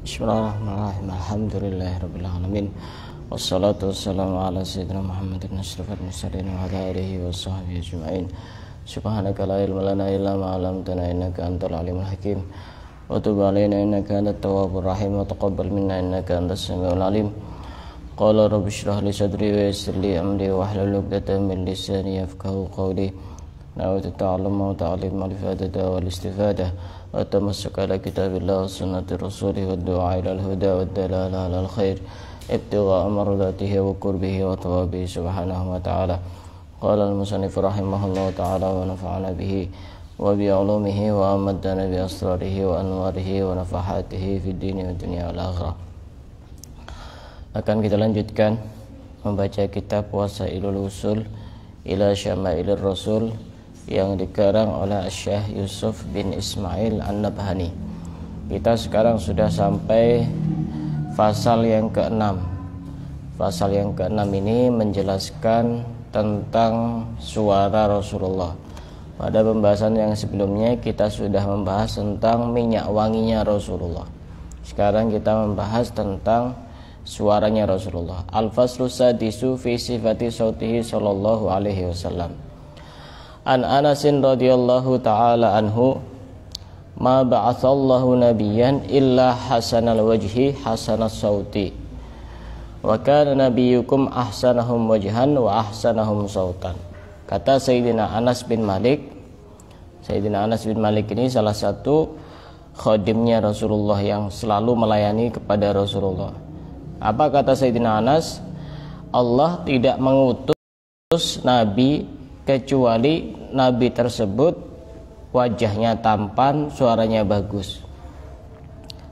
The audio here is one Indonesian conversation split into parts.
Bismillahirrahmanirrahim. Alhamdulillahirabbil alamin. Wassalatu wassalamu ala sayyidina Muhammadin asyrafil mursalin wa ala alihi wa sahbihi ajma'in. Subhanaka la ilma lana illa ma 'allamtana innaka antal alimul hakim. Wa tub 'alaina innaka antat tawwabur rahim wa taqabbal minna innaka antas samiul alim. Qala rabbi shrah li sadri wa yassir li amri wa hlul 'uqdatam min lisani yafqahu qawli. Nawaitu ta'alluma wa ta'lim al-ifadata wal istifadah wa tamassuka ala kitabillah wa sunnati rasulih wa du'a ila al-huda wa dalala ala al-khair ibtigha'a mardatihi wa qurbihi wa thawabihi subhanahu wa ta'ala. Qala al-musannif rahimahullah ta'ala wa nafa'ana bihi wa bi 'ulumihi wa amadana bi asrarihi wa anwarihi wa nafahatihi fid dini wa dunya wal akhirah. Akan kita lanjutkan membaca kitab Wasailul Usul ila Syamailir Rasul yang dikarang oleh Syekh Yusuf bin Ismail An-Nabhani. Kita sekarang sudah sampai pasal yang ke-6. Pasal yang ke-6 ini menjelaskan tentang suara Rasulullah. Pada pembahasan yang sebelumnya kita sudah membahas tentang minyak wanginya Rasulullah. Sekarang kita membahas tentang suaranya Rasulullah. Al-faslu sadisu fi sifati sautihi sallallahu alaihi wasallam. An Anasin radhiyallahu ta'ala anhu, ma ba'athallahu nabiyyan illa hasanal wajhi hasanas sauti wa kana nabiyyukum ahsanahum wajhan wa ahsanahum sautan. Kata Sayyidina Anas bin Malik. Sayyidina Anas bin Malik ini salah satu khadimnya Rasulullah yang selalu melayani kepada Rasulullah. Apa kata Sayyidina Anas? Allah tidak mengutus nabi kecuali nabi tersebut wajahnya tampan, suaranya bagus.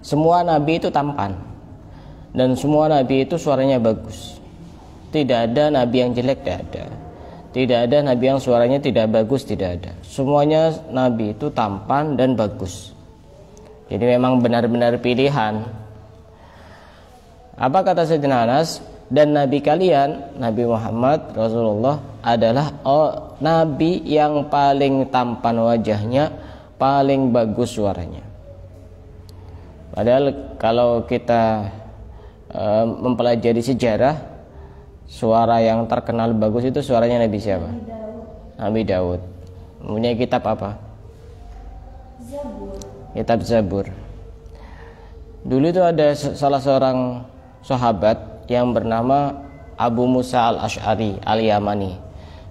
Semua nabi itu tampan dan semua nabi itu suaranya bagus. Tidak ada nabi yang jelek, tidak ada. Tidak ada nabi yang suaranya tidak bagus, tidak ada. Semuanya nabi itu tampan dan bagus. Jadi memang benar-benar pilihan. Apa kata Sayyidina Anas? Dan nabi kalian, Nabi Muhammad Rasulullah adalah nabi yang paling tampan wajahnya, paling bagus suaranya. Padahal kalau kita mempelajari sejarah, suara yang terkenal bagus itu suaranya Nabi siapa? Nabi Daud. Punya kitab apa? Zabur. Kitab Zabur. Dulu itu ada salah seorang sahabat yang bernama Abu Musa al-Ash'ari al-Yamani,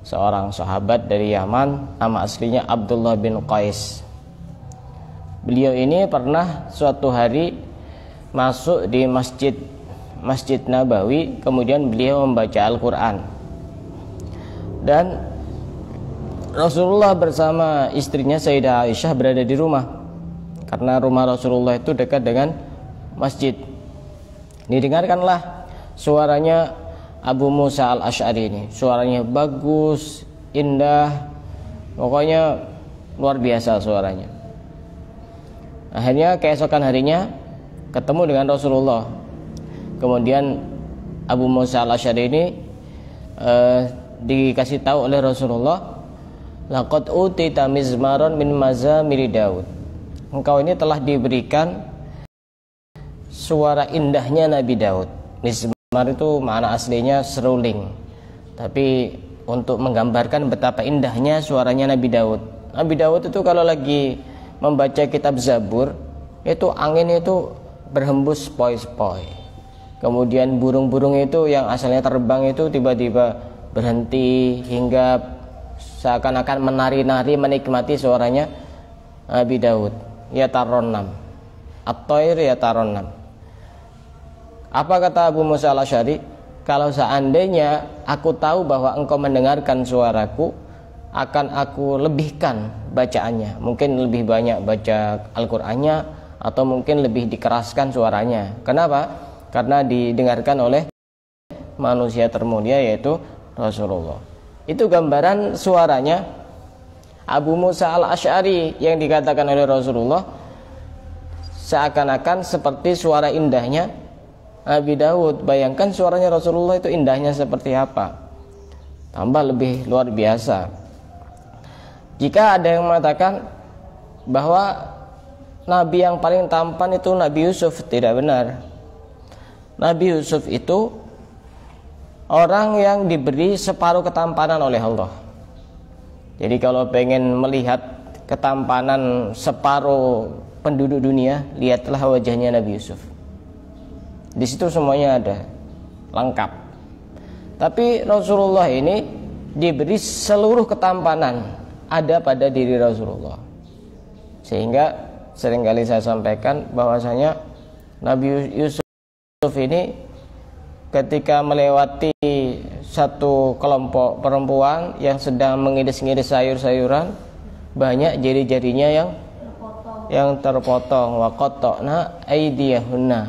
seorang sahabat dari Yaman, nama aslinya Abdullah bin Qais. Beliau ini pernah suatu hari masuk di Masjid Nabawi, kemudian beliau membaca Al-Quran. Dan Rasulullah bersama istrinya Sayyidah Aisyah berada di rumah, karena rumah Rasulullah itu dekat dengan masjid. Didengarkanlah suaranya Abu Musa al-Ash'ari ini. Suaranya bagus, indah, pokoknya luar biasa suaranya. Akhirnya keesokan harinya ketemu dengan Rasulullah. Kemudian Abu Musa al-Ash'ari ini dikasih tahu oleh Rasulullah, laqad utita mizmaron min mazamiri Daud. Engkau ini telah diberikan suara indahnya Nabi Daud. Mizmar itu makna aslinya seruling, tapi untuk menggambarkan betapa indahnya suaranya Nabi Daud. Nabi Daud itu kalau lagi membaca kitab Zabur, itu angin itu berhembus sepoi-sepoi. Kemudian burung-burung itu yang asalnya terbang itu tiba-tiba berhenti, hingga seakan-akan menari-nari menikmati suaranya Nabi Daud. Ya taronnam, at-thair ya taronnam. Apa kata Abu Musa al-Ash'ari? Kalau seandainya aku tahu bahwa engkau mendengarkan suaraku, akan aku lebihkan bacaannya. Mungkin lebih banyak baca Al-Qur'annya, atau mungkin lebih dikeraskan suaranya. Kenapa? Karena didengarkan oleh manusia termulia, yaitu Rasulullah. Itu gambaran suaranya Abu Musa al-Ash'ari yang dikatakan oleh Rasulullah seakan-akan seperti suara indahnya Nabi Daud. Bayangkan suaranya Rasulullah itu indahnya seperti apa, tambah lebih luar biasa. Jika ada yang mengatakan bahwa Nabi yang paling tampan itu Nabi Yusuf. Tidak benar. Nabi Yusuf itu orang yang diberi separuh ketampanan oleh Allah. Jadi kalau pengen melihat ketampanan separuh penduduk dunia, lihatlah wajahnya Nabi Yusuf. Di situ semuanya ada, lengkap. Tapi Rasulullah ini diberi seluruh ketampanan ada pada diri Rasulullah. Sehingga seringkali saya sampaikan bahwasanya Nabi Yusuf ini ketika melewati satu kelompok perempuan yang sedang mengiris-ngiris sayur-sayuran, banyak jari-jarinya yang terpotong. Wa qatta'na aydiyahunna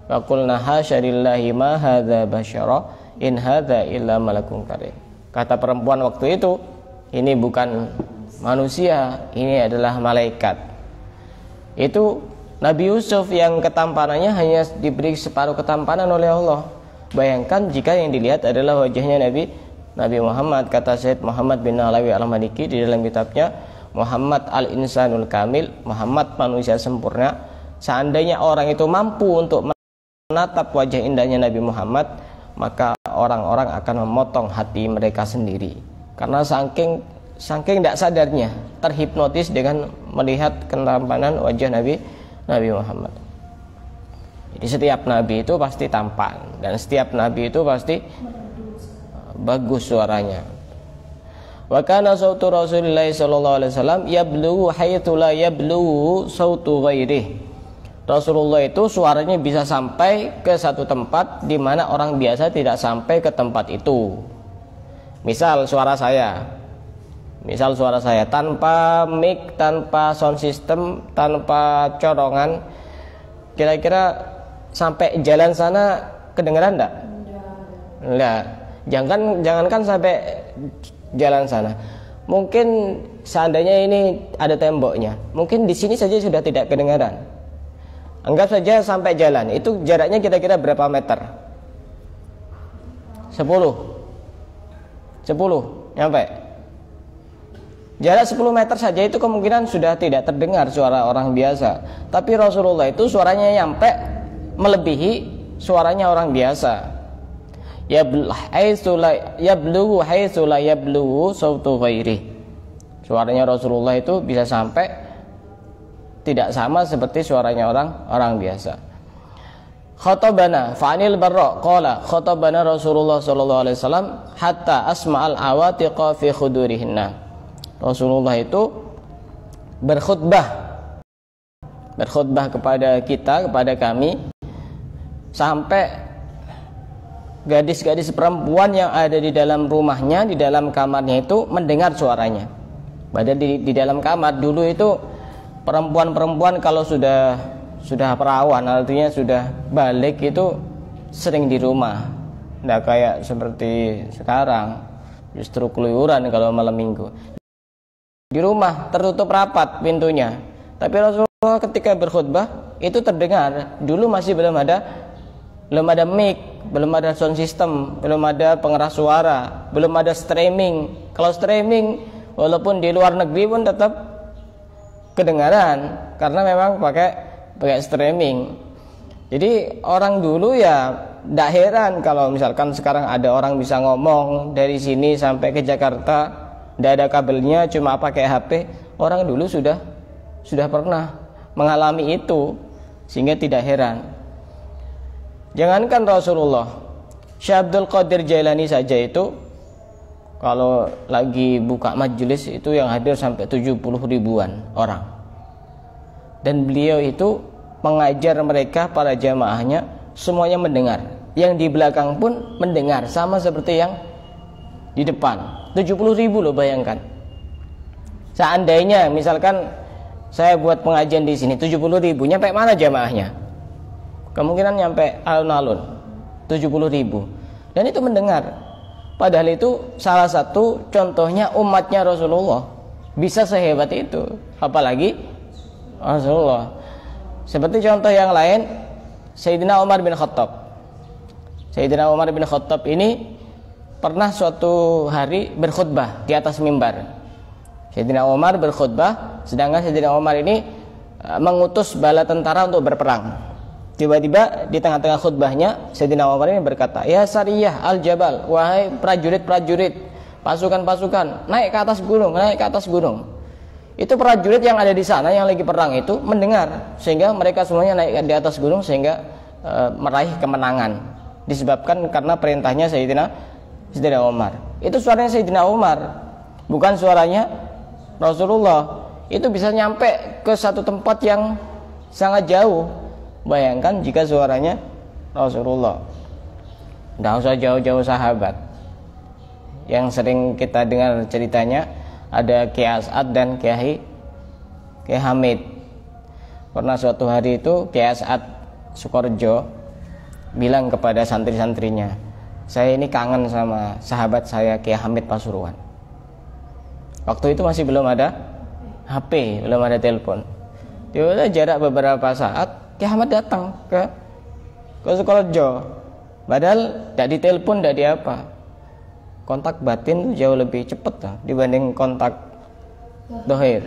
wa qulna hasya lillahi ma hadza basyara in hadza illa malakun karim. Kata perempuan waktu itu, ini bukan manusia, ini adalah malaikat. Itu Nabi Yusuf yang ketampanannya hanya diberi separuh ketampanan oleh Allah. Bayangkan jika yang dilihat adalah wajahnya Nabi Muhammad. Kata Syed Muhammad bin Alawi Al-Maliki di dalam kitabnya Muhammad Al-Insanul Kamil, Muhammad manusia sempurna. Seandainya orang itu mampu untuk menatap wajah indahnya Nabi Muhammad, maka orang-orang akan memotong hati mereka sendiri. Karena saking tidak sadarnya, terhipnotis dengan melihat ketampanan wajah Nabi Muhammad. Jadi setiap nabi itu pasti tampan, dan setiap nabi itu pasti bagus suaranya. Wa kana sautu Rasulillah sallallahu alaihi wasallam yablughu haitsu la yablughu sautu ghairihi. Rasulullah itu suaranya bisa sampai ke satu tempat di mana orang biasa tidak sampai ke tempat itu. Misal suara saya tanpa mic, tanpa sound system, tanpa corongan, kira-kira sampai jalan sana kedengeran enggak? Enggak. Jangankan sampai jalan sana. Mungkin seandainya ini ada temboknya, mungkin di sini saja sudah tidak kedengaran. Anggap saja sampai jalan, itu jaraknya kira-kira berapa meter? 10 nyampe. Jarak 10 meter saja itu kemungkinan sudah tidak terdengar suara orang biasa. Tapi Rasulullah itu suaranya nyampe melebihi suaranya orang biasa. Yablughu haitsu la yablughu sautu ghairi. Suaranya Rasulullah itu bisa sampai tidak sama seperti suaranya orang biasa. Khatabana fa'anil barra qala khatabana Rasulullah sallallahu alaihi wasallam hatta asma'al awatiqa fi khudurihinna. Rasulullah itu berkhutbah kepada kita, kepada kami, sampai gadis-gadis perempuan yang ada di dalam rumahnya, di dalam kamarnya itu mendengar suaranya. Padahal di dalam kamar dulu itu perempuan-perempuan kalau sudah perawan, artinya sudah balik, itu sering di rumah. Tidak kayak seperti sekarang, justru keluyuran kalau malam minggu. Di rumah tertutup rapat pintunya. Tapi Rasulullah ketika berkhutbah itu terdengar. Dulu masih belum ada mic, belum ada sound system, belum ada pengeras suara, belum ada streaming. Kalau streaming walaupun di luar negeri pun tetap kedengaran karena memang pakai streaming. Jadi orang dulu ya tidak heran kalau misalkan sekarang ada orang bisa ngomong dari sini sampai ke Jakarta, tidak ada kabelnya, cuma pakai HP. Orang dulu sudah pernah mengalami itu, sehingga tidak heran. Jangankan Rasulullah, Syekh Abdul Qadir Jailani saja itu kalau lagi buka majelis itu yang hadir sampai 70 ribuan orang. Dan beliau itu mengajar mereka, para jamaahnya, semuanya mendengar. Yang di belakang pun mendengar, sama seperti yang di depan. 70 ribu loh, bayangkan. Seandainya misalkan saya buat pengajian di sini 70 ribu, nyampe mana jamaahnya? Kemungkinan nyampe alun-alun 70 ribu. Dan itu mendengar. Padahal itu salah satu contohnya umatnya Rasulullah, bisa sehebat itu. Apalagi Rasulullah. Seperti contoh yang lain, Sayyidina Umar bin Khattab. Sayyidina Umar bin Khattab ini pernah suatu hari berkhutbah di atas mimbar. Sayyidina Umar berkhutbah, sedangkan Sayyidina Umar ini mengutus bala tentara untuk berperang. Tiba-tiba di tengah-tengah khutbahnya Sayyidina Umar ini berkata, "Ya Sariyah al-Jabal, wahai prajurit-prajurit, pasukan-pasukan, naik ke atas gunung, naik ke atas gunung." Itu prajurit yang ada di sana yang lagi perang itu mendengar, sehingga mereka semuanya naik di atas gunung sehingga meraih kemenangan. Disebabkan karena perintahnya Sayyidina Umar. Itu suaranya Sayyidina Umar, bukan suaranya Rasulullah. Itu bisa nyampe ke satu tempat yang sangat jauh. Bayangkan jika suaranya Rasulullah. Tidak usah jauh-jauh sahabat. Yang sering kita dengar ceritanya, ada Kiai As'ad dan Kiai Hamid. Pernah suatu hari itu Kiai As'ad Sukorejo bilang kepada santri-santrinya, "Saya ini kangen sama sahabat saya Kiai Hamid Pasuruan." Waktu itu masih belum ada HP, belum ada telepon. Tiba-tiba jarak beberapa saat Kiai Hamid datang ke Sukorejo. Padahal tidak ditelepon, tidak di apa. Kontak batin itu jauh lebih cepat dibanding kontak dohir.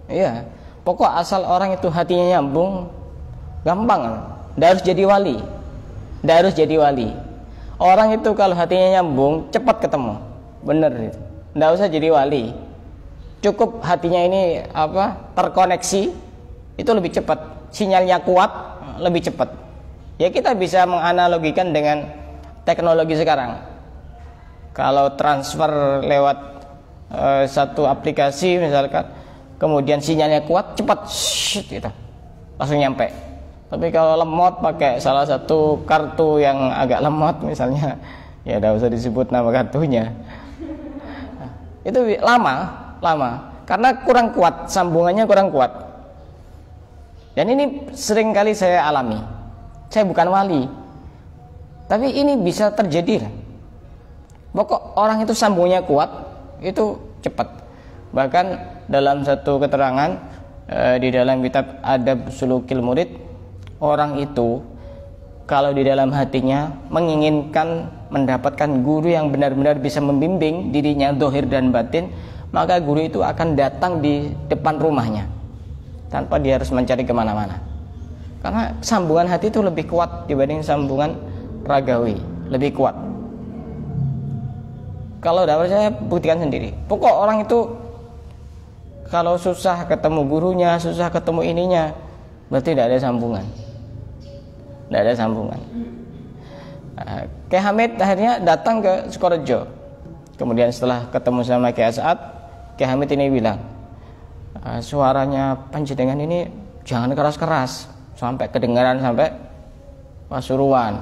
Iya, pokok asal orang itu hatinya nyambung, gampang. Tidak harus jadi wali. Tidak harus jadi wali. Orang itu kalau hatinya nyambung, cepat ketemu. Bener itu. Tidak usah jadi wali. Cukup hatinya ini terkoneksi, itu lebih cepat. Sinyalnya kuat, lebih cepat. Ya kita bisa menganalogikan dengan teknologi sekarang. Kalau transfer lewat satu aplikasi misalkan, kemudian sinyalnya kuat, cepat, gitu, langsung nyampe. Tapi kalau lemot pakai salah satu kartu yang agak lemot misalnya, ya tidak usah disebut nama kartunya. Itu lama karena kurang kuat, sambungannya kurang kuat. Dan ini sering kali saya alami. Saya bukan wali, tapi ini bisa terjadi. Pokok orang itu sambungnya kuat, itu cepat. Bahkan dalam satu keterangan di dalam kitab Adab Sulukil Murid, orang itu kalau di dalam hatinya menginginkan mendapatkan guru yang benar-benar bisa membimbing dirinya zahir dan batin, maka guru itu akan datang di depan rumahnya tanpa dia harus mencari kemana-mana. Karena sambungan hati itu lebih kuat dibanding sambungan ragawi, lebih kuat. Kalau tidak percaya, buktikan sendiri. Pokok orang itu kalau susah ketemu gurunya, susah ketemu ininya, berarti tidak ada sambungan. Tidak ada sambungan. Kiai Hamid akhirnya datang ke Sukorejo. Kemudian setelah ketemu sama Kiai As'ad, Kiai Hamid ini bilang, "Suaranya panjenengan ini jangan keras-keras, sampai kedengaran sampai Pasuruan."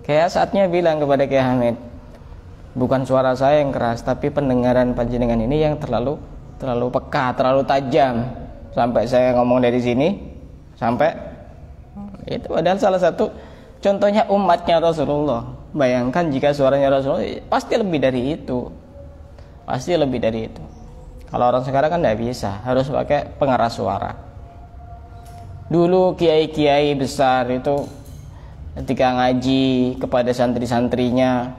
Kiai As'adnya bilang kepada Kiai Hamid, "Bukan suara saya yang keras, tapi pendengaran panjenengan ini yang terlalu peka, terlalu tajam. Sampai saya ngomong dari sini sampai itu." Padahal salah satu contohnya umatnya Rasulullah. Bayangkan jika suaranya Rasulullah, pasti lebih dari itu. Pasti lebih dari itu. Kalau orang sekarang kan tidak bisa, harus pakai pengeras suara. Dulu kiai-kiai besar itu ketika ngaji kepada santri-santrinya,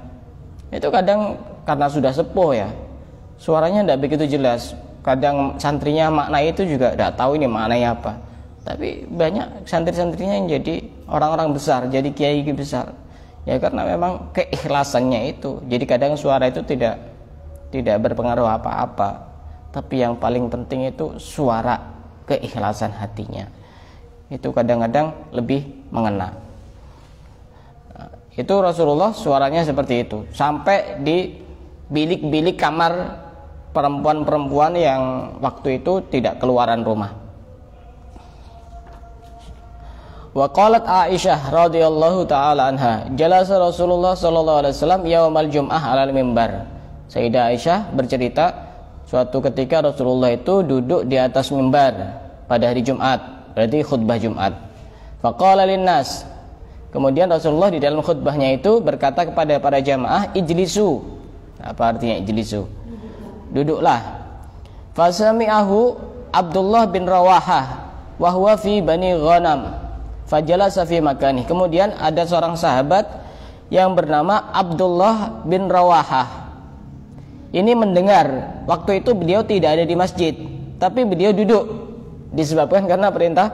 itu kadang karena sudah sepuh ya, suaranya tidak begitu jelas. Kadang santrinya makna itu juga tidak tahu ini maknanya apa. Tapi banyak santri-santrinya yang jadi orang-orang besar, jadi kiai besar. Ya karena memang keikhlasannya itu. Jadi kadang suara itu tidak berpengaruh apa-apa. Tapi yang paling penting itu suara, keikhlasan hatinya. Itu kadang-kadang lebih mengena. Itu Rasulullah suaranya seperti itu. Sampai di bilik-bilik kamar perempuan-perempuan yang waktu itu tidak keluaran rumah. Wa qalat Aisyah radhiyallahu taala anha, jalasa Rasulullah sallallahu alaihi wasallam yaumal jum'ah 'alal mimbar. Sayyidah Aisyah bercerita, suatu ketika Rasulullah itu duduk di atas mimbar pada hari Jumat, berarti khutbah Jumat. Faqala linnas, kemudian Rasulullah di dalam khutbahnya itu berkata kepada para jamaah, ijlisu. Apa artinya ijlisu? Duduklah. Fasami'ahu Abdullah bin Rawahah wa huwa fi Bani Ghanam. Fajalasa fi makani. Kemudian ada seorang sahabat yang bernama Abdullah bin Rawahah. Ini mendengar, waktu itu beliau tidak ada di masjid, tapi beliau duduk Disebabkan karena perintah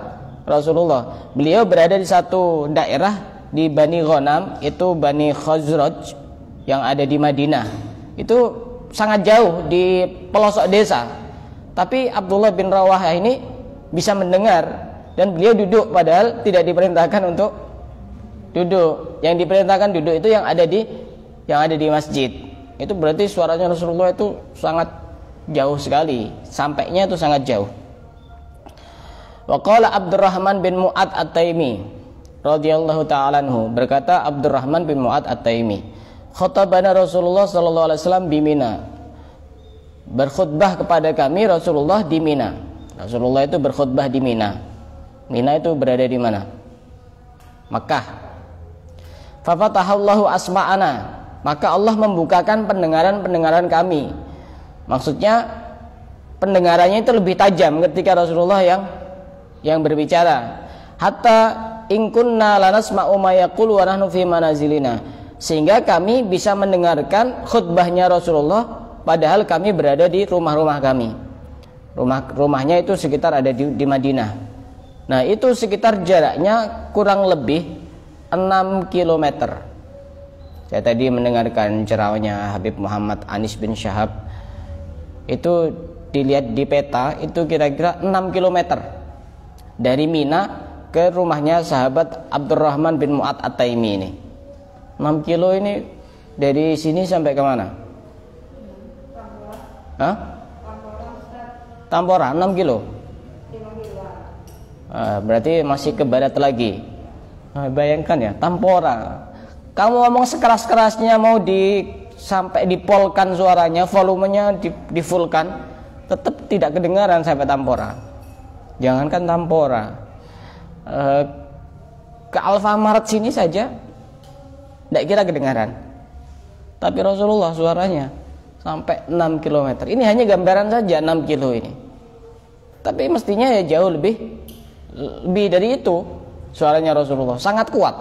Rasulullah. Beliau berada di satu daerah di Bani Ghanam, itu Bani Khazraj yang ada di Madinah. Itu sangat jauh di pelosok desa. Tapi Abdullah bin Rawahah ini bisa mendengar, dan beliau duduk padahal tidak diperintahkan untuk duduk. Yang diperintahkan duduk itu yang ada di masjid. Itu berarti suaranya Rasulullah itu sangat jauh sekali, sampainya itu sangat jauh. Wa qala Abdurrahman bin Mu'ad At-Taimi radhiyallahu ta'ala anhu, berkata Abdurrahman bin Mu'ad At-Taimi, khatabana Rasulullah sallallahu alaihi wasallam di Mina. Berkhutbah kepada kami Rasulullah di Mina. Rasulullah itu berkhutbah di Mina. Mina itu berada di mana? Makkah. Fa fatahallahu asma'ana, maka Allah membukakan pendengaran kami. Maksudnya pendengarannya itu lebih tajam ketika Rasulullah yang berbicara. Hatta in kunna lanasma'u ma yaqulu wa nahnu fi manazilina, sehingga kami bisa mendengarkan khutbahnya Rasulullah padahal kami berada di rumah-rumah kami. Rumahnya itu sekitar ada di Madinah. Nah, itu sekitar jaraknya kurang lebih 6 km. Saya tadi mendengarkan ceramahnya Habib Muhammad Anis bin Syahab. Itu dilihat di peta, itu kira-kira 6 km dari Mina ke rumahnya sahabat Abdurrahman bin Mu'ad At-Taimi ini. 6 kilo ini dari sini sampai ke mana? Hah? Tambora 6 kilo. Berarti masih ke barat lagi. Bayangkan ya, Tambora. Kamu ngomong sekeras-kerasnya mau sampai dipolkan suaranya, volumenya difullkan, tetap tidak kedengaran sampai Tambora. Jangankan Tambora, ke Alfamart sini saja tidak kira kedengaran. Tapi Rasulullah suaranya sampai 6 km. Ini hanya gambaran saja 6 kilo ini. Tapi mestinya ya jauh lebih dari itu. Suaranya Rasulullah sangat kuat.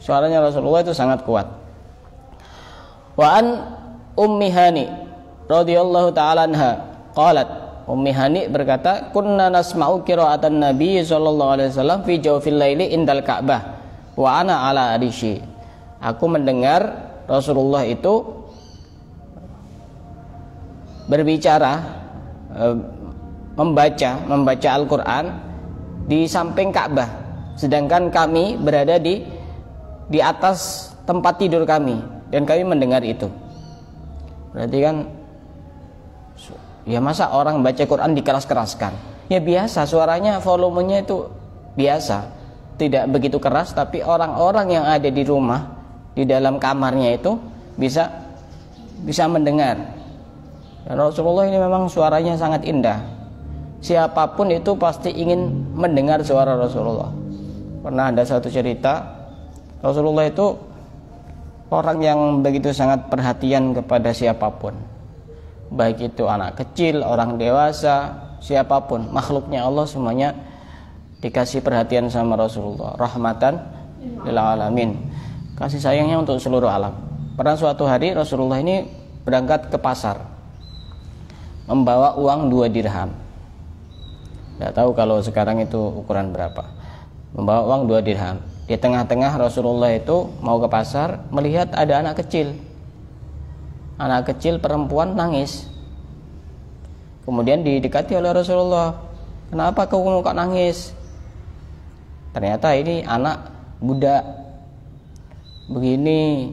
Suaranya Rasulullah itu sangat kuat. Wa an Ummi Hani radhiyallahu ta'ala anha qalat, Ummi Hani berkata, kunna nasma'u qira'atan Nabi sallallahu alaihi wasallam fi jawfil laili indal Ka'bah wa ana ala arishi. Aku mendengar Rasulullah itu berbicara, membaca Al-Quran di samping Ka'bah, sedangkan kami berada di atas tempat tidur kami dan kami mendengar itu. Berarti kan ya masa orang baca Quran dikeras-keraskan? Ya biasa, suaranya volumenya itu biasa, tidak begitu keras, tapi orang-orang yang ada di rumah, di dalam kamarnya itu bisa mendengar. Dan Rasulullah ini memang suaranya sangat indah. Siapapun itu pasti ingin mendengar suara Rasulullah. Pernah ada satu cerita, Rasulullah itu orang yang begitu sangat perhatian kepada siapapun, baik itu anak kecil, orang dewasa, siapapun, makhluknya Allah semuanya dikasih perhatian sama Rasulullah. Rahmatan lil alamin, kasih sayangnya untuk seluruh alam. Pernah suatu hari Rasulullah ini berangkat ke pasar, membawa uang 2 dirham. Tidak tahu kalau sekarang itu ukuran berapa. Membawa uang 2 dirham. Di tengah-tengah Rasulullah itu mau ke pasar, melihat ada anak kecil. Anak kecil perempuan nangis. Kemudian didekati oleh Rasulullah. Kenapa kamu kok nangis? Ternyata ini anak budak. Begini,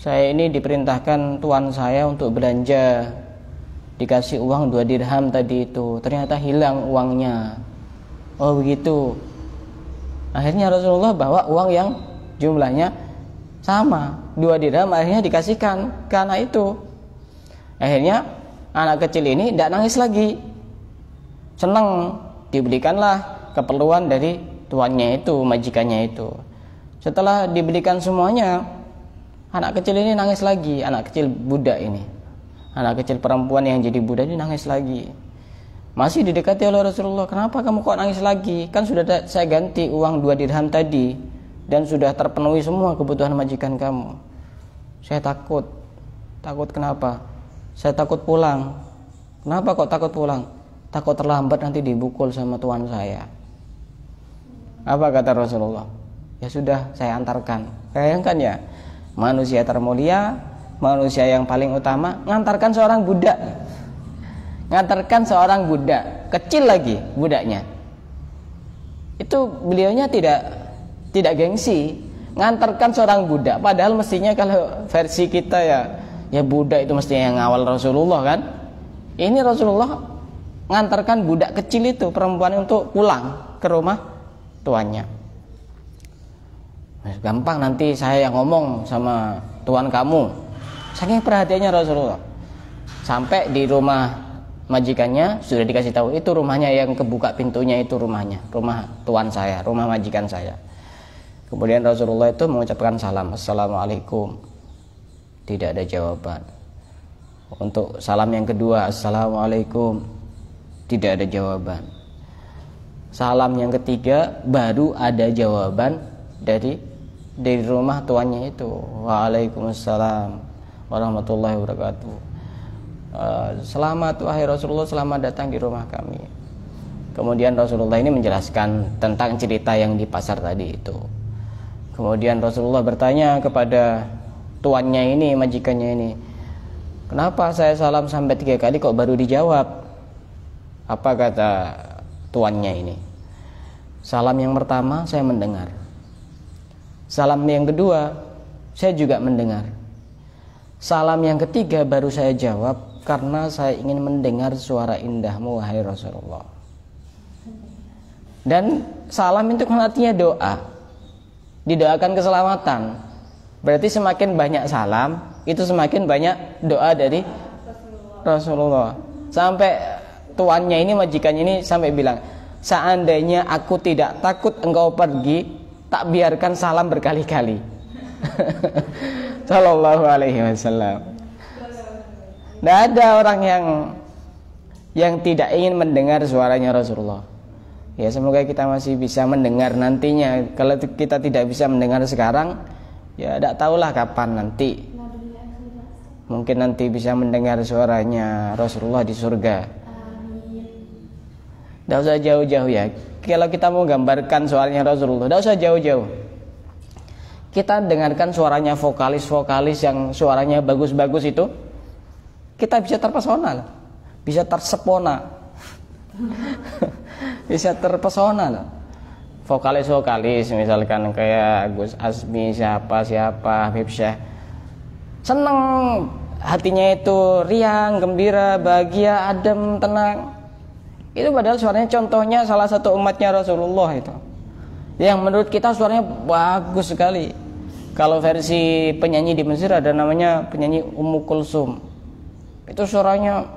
saya ini diperintahkan tuan saya untuk belanja. Dikasih uang 2 dirham tadi itu, ternyata hilang uangnya. Oh begitu. Akhirnya Rasulullah bawa uang yang jumlahnya sama, 2 dirham, akhirnya dikasihkan ke anak itu. Akhirnya anak kecil ini tidak nangis lagi, senang, dibelikanlah keperluan dari tuannya itu, majikannya itu. Setelah dibelikan semuanya, anak kecil ini nangis lagi, anak kecil budak ini. Anak kecil perempuan yang jadi budak ini nangis lagi. Masih didekati oleh Rasulullah. Kenapa kamu kok nangis lagi? Kan sudah saya ganti uang 2 dirham tadi, dan sudah terpenuhi semua kebutuhan majikan kamu. Saya takut. Takut kenapa? Saya takut pulang. Kenapa kok takut pulang? takut terlambat nanti dibukul sama tuan saya. Apa kata Rasulullah? Ya sudah, saya antarkan. Bayangkan ya, manusia termulia, manusia yang paling utama, ngantarkan seorang budak. Ngantarkan seorang budak, kecil lagi budaknya. Itu beliaunya tidak gengsi, ngantarkan seorang budak. Padahal mestinya kalau versi kita ya budak itu mestinya yang ngawal Rasulullah kan. Ini Rasulullah ngantarkan budak kecil itu, perempuan, untuk pulang ke rumah tuannya. Gampang, nanti saya yang ngomong sama tuan kamu. Saking perhatiannya Rasulullah. Sampai di rumah majikannya sudah dikasih tahu, itu rumahnya, yang kebuka pintunya itu rumahnya, rumah tuan saya, rumah majikan saya. Kemudian Rasulullah itu mengucapkan salam, assalamualaikum. Tidak ada jawaban. Untuk salam yang kedua, assalamualaikum. Tidak ada jawaban. Salam yang ketiga baru ada jawaban dari rumah tuannya itu. Waalaikumsalam warahmatullahi wabarakatuh. Selamat wahai Rasulullah, selamat datang di rumah kami. Kemudian Rasulullah ini menjelaskan tentang cerita yang di pasar tadi itu. Kemudian Rasulullah bertanya kepada tuannya ini, majikannya ini, kenapa saya salam sampai 3 kali kok baru dijawab? Apa kata tuannya ini? Salam yang pertama saya mendengar. Salam yang kedua saya juga mendengar. Salam yang ketiga baru saya jawab karena saya ingin mendengar suara indahmu wahai Rasulullah. Dan salam itu kan artinya doa, didoakan keselamatan. Berarti semakin banyak salam, itu semakin banyak doa dari Rasulullah. Sampai tuannya ini, majikannya ini sampai bilang, seandainya aku tidak takut engkau pergi, tak biarkan salam berkali-kali. Sallallahu alaihi wasallam. Tidak ada orang yang tidak ingin mendengar suaranya Rasulullah. Ya, semoga kita masih bisa mendengar nantinya. Kalau kita tidak bisa mendengar sekarang, ya tidak tahulah kapan nanti. Mungkin nanti bisa mendengar suaranya Rasulullah di surga. Tidak usah jauh-jauh ya. Kalau kita mau gambarkan suaranya Rasulullah, tidak usah jauh-jauh. Kita dengarkan suaranya vokalis-vokalis yang suaranya bagus-bagus itu, kita bisa terpesona, bisa tersepona, bisa terpesona. Vokalis-vokalis misalkan kayak Gus Asmi, siapa Habib Syekh, seneng hatinya itu riang, gembira, bahagia, adem, tenang. Itu padahal suaranya contohnya salah satu umatnya Rasulullah itu, yang menurut kita suaranya bagus sekali. Kalau versi penyanyi di Mesir ada namanya penyanyi Ummu Kulsum. Itu suaranya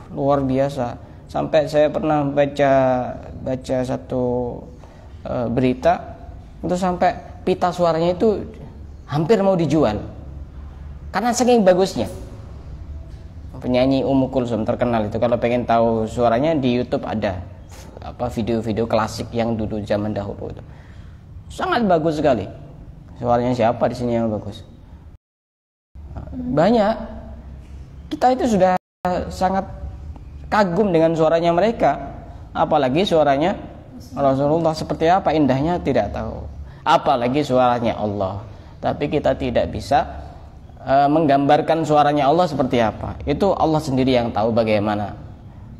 luar biasa. Sampai saya pernah baca satu berita, itu sampai pita suaranya itu hampir mau dijual karena saking bagusnya. Penyanyi Ummu Kulsum terkenal itu. Kalau pengen tahu suaranya di YouTube ada video-video klasik yang dulu zaman dahulu itu. Sangat bagus sekali. Suaranya siapa di sini yang bagus? Banyak. Kita itu sudah sangat kagum dengan suaranya mereka. Apalagi suaranya Rasulullah, seperti apa indahnya tidak tahu. Apalagi suaranya Allah. Tapi kita tidak bisa menggambarkan suaranya Allah seperti apa. Itu Allah sendiri yang tahu bagaimana.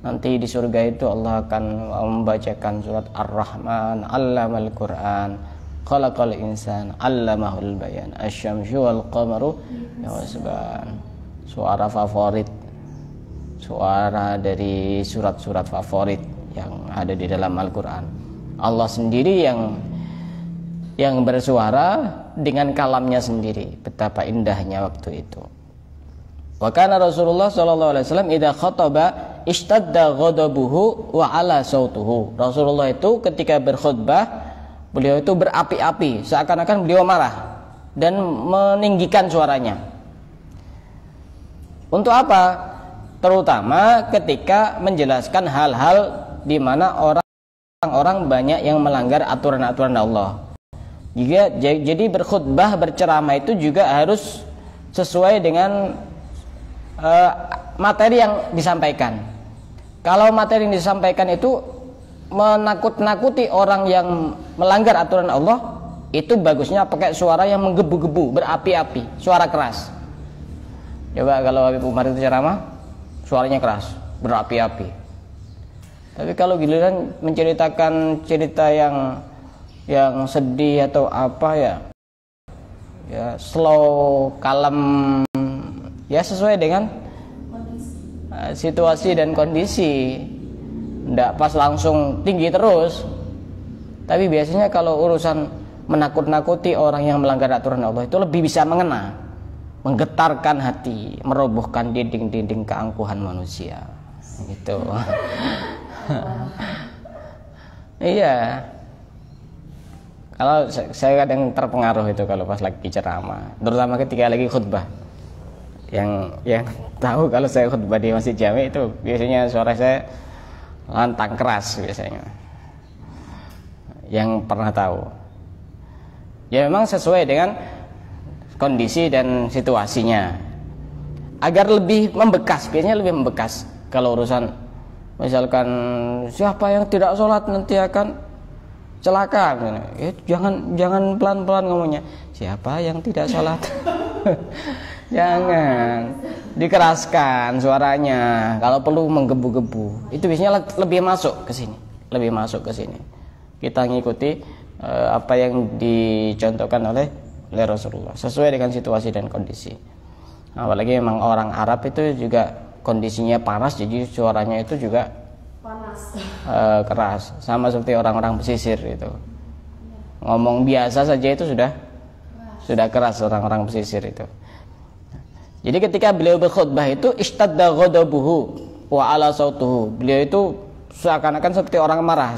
Nanti di surga itu Allah akan membacakan surat Ar-Rahman, Allamal Quran, Khalaqal Insan, Allamahul Bayan, Asy-Syamsu wal Qamaru yahusban. Suara favorit, suara dari surat-surat favorit yang ada di dalam Al-Quran. Allah sendiri yang bersuara dengan kalamnya sendiri. Betapa indahnya waktu itu. Wa kana Rasulullah sallallahu alaihi wasallam idza khataba ishtadda ghadabuhu wa ala sautuhu. Rasulullah itu ketika berkhutbah, beliau itu berapi-api, seakan-akan beliau marah dan meninggikan suaranya. Untuk apa? Terutama ketika menjelaskan hal-hal di mana orang-orang banyak yang melanggar aturan-aturan Allah. Jadi berkhutbah, berceramah itu juga harus sesuai dengan materi yang disampaikan. kalau materi yang disampaikan itu menakut-nakuti orang yang melanggar aturan Allah, itu bagusnya pakai suara yang menggebu-gebu, berapi-api, suara keras. Coba kalau Habib Umar itu ceramah, suaranya keras, berapi-api. Tapi kalau giliran menceritakan cerita yang sedih atau apa ya slow, kalem, ya sesuai dengan situasi dan kondisi. Nggak pas langsung tinggi terus. Tapi biasanya kalau urusan menakut-nakuti orang yang melanggar aturan Allah itu lebih bisa mengena, menggetarkan hati, merobohkan dinding-dinding keangkuhan manusia. Gitu. Iya. Kalau saya kadang terpengaruh itu kalau pas lagi ceramah, terutama ketika lagi khutbah. Yang tahu kalau saya khutbah di Masjid Jami itu biasanya suara saya lantang keras biasanya. Yang pernah tahu. Ya memang sesuai dengan kondisi dan situasinya. Agar lebih membekas, biasanya lebih membekas. Kalau urusan misalkan siapa yang tidak sholat nanti akan celaka, jangan pelan-pelan ngomongnya. Siapa yang tidak sholat? Jangan dikeraskan suaranya. Kalau perlu menggebu-gebu. Itu biasanya lebih masuk ke sini, lebih masuk ke sini. Kita ngikuti apa yang dicontohkan oleh Rasulullah, sesuai dengan situasi dan kondisi. Apalagi memang orang Arab itu juga kondisinya panas, jadi suaranya itu juga panas, keras, sama seperti orang-orang pesisir itu. Ngomong biasa saja itu sudah keras orang-orang pesisir itu. Jadi ketika beliau berkhutbah itu ishtadda ghadabuhu wa ala sautuhu. Beliau itu seakan-akan seperti orang marah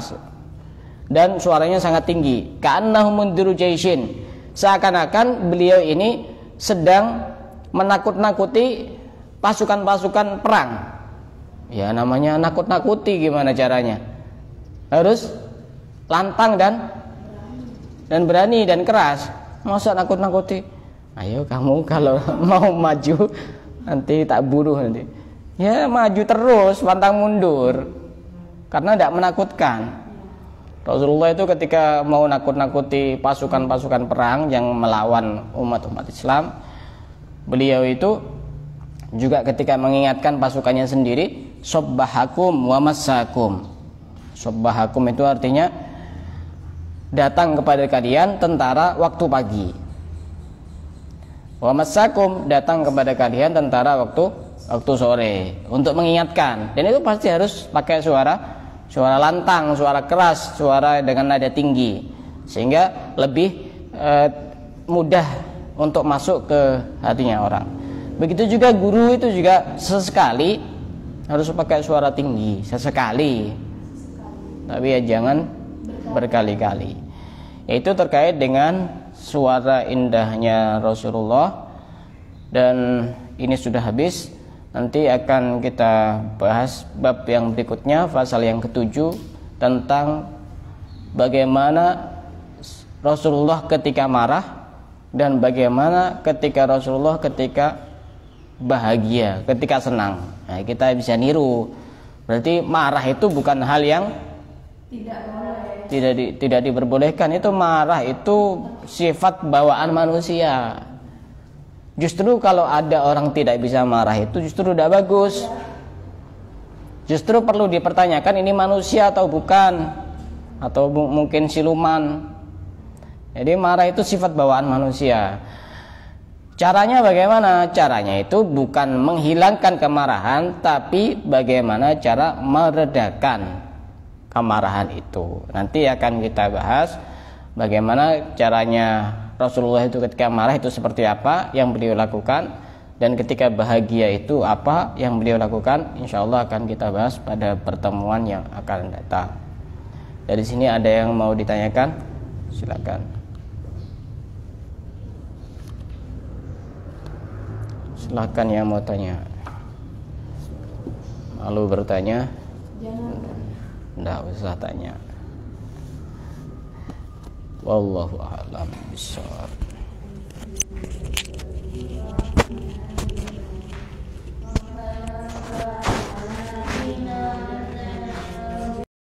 dan suaranya sangat tinggi. Ka'annahu mundiru jaishin. Seakan-akan beliau ini sedang menakut-nakuti pasukan-pasukan perang. Ya namanya nakut-nakuti, gimana caranya? Harus lantang dan berani dan keras. Masa nakut-nakuti? Ayo kamu kalau mau maju nanti tak bunuh nanti. Ya maju terus, pantang mundur. Karena tidak menakutkan. Rasulullah itu ketika mau nakut-nakuti pasukan-pasukan perang yang melawan umat-umat Islam, beliau itu juga ketika mengingatkan pasukannya sendiri, sobbahakum wa massakum. Sobbahakum itu artinya datang kepada kalian tentara waktu pagi. Wa massakum, datang kepada kalian tentara waktu sore, untuk mengingatkan. Dan itu pasti harus pakai suara lantang, suara keras, suara dengan nada tinggi, sehingga lebih mudah untuk masuk ke hatinya orang. Begitu juga guru itu juga sesekali harus pakai suara tinggi, sesekali, tapi ya jangan berkali-kali. Itu terkait dengan suara indahnya Rasulullah. Dan ini sudah habis. Nanti akan kita bahas bab yang berikutnya, pasal yang ke-7, tentang bagaimana Rasulullah ketika marah dan bagaimana ketika Rasulullah ketika bahagia, ketika senang. Nah, kita bisa niru. Berarti marah itu bukan hal yang tidak diperbolehkan. Itu marah itu sifat bawaan manusia. Justru kalau ada orang tidak bisa marah itu justru tidak bagus. Justru perlu dipertanyakan ini manusia atau bukan, atau mungkin siluman. Jadi marah itu sifat bawaan manusia. Caranya bagaimana? Caranya itu bukan menghilangkan kemarahan, tapi bagaimana cara meredakan kemarahan itu. Nanti akan kita bahas bagaimana caranya Rasulullah itu ketika marah itu seperti apa yang beliau lakukan, dan ketika bahagia itu apa yang beliau lakukan. Insya Allah akan kita bahas pada pertemuan yang akan datang. Dari sini ada yang mau ditanyakan? Silakan. Silakan yang mau tanya. Malu bertanya? Tidak usah tanya. Wallahu a'lam bishawab.